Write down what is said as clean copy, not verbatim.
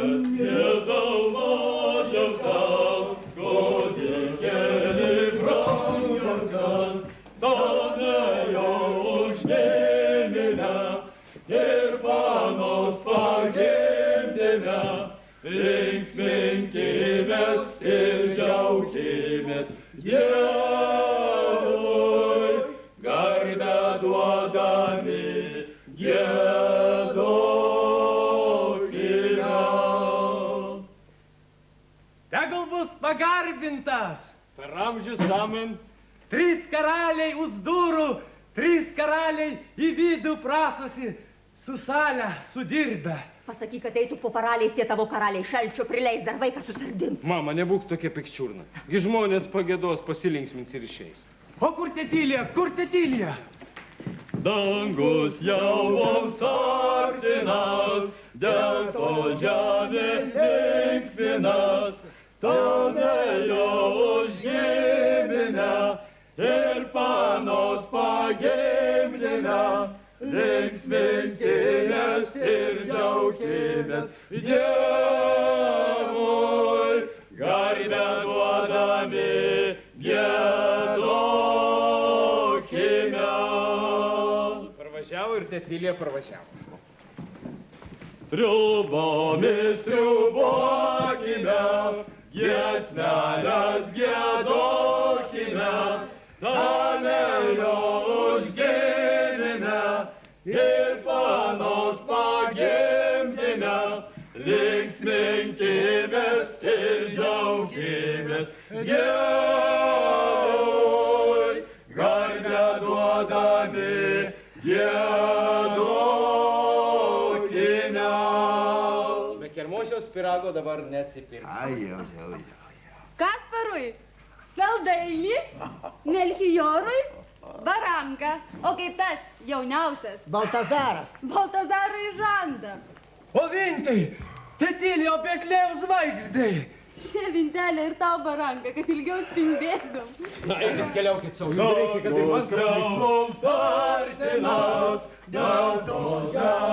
Jėzau mažiausias, kūdikėli brangiausias, tave jau užgimime ir panos pagimdėme, linksminkimės ir džiaukimės, Dievui garbę duodami, giedokime. Tegul bus pagarbintas. Per amžius amen. 3 karaliai už durų, 3 karaliai į vidų prasosi, su salę sudirbę. Pasakyk, kad eitų po paraliais tie tavo karaliai, šalčio prileis, dar vaiką susargdins. Mama, nebūk tokia pikčiurna. Gi žmonės pagėdos, pasilinksmins ir išeis. O kur Tetilija, kur Tetilija? Dangus jau mums artinas, dėl to žemė linksminas, tave jau užgimine ir panos pagimdėme, linksminkimės ir džiaukimės, Dievui garbę duodami, giedokime. Parvažiavo ir Tetilija parvažiavo. Triubomis triubokime, giesmelės giedokime, tave jau užgimime ir panos pagimdėme, linksminkimės ir džiaukimės, Dievui garbę duodami, giedokime. Be kermošiaus pyrago dabar neatsipirks. Kasparui saldainį, Melchiorui baranką, o kaip tas jauniausias Baltazaras. Baltazarui žandą. O Vintai, Tetilija, o Betlėjaus žvaigždė. Šia vintelė ir tau baranką, kad ilgiau spindėtum. Na, eikit, keliaukit savo, jums reikia, kad ir man Dangus jau mums artinas, dėl to žemė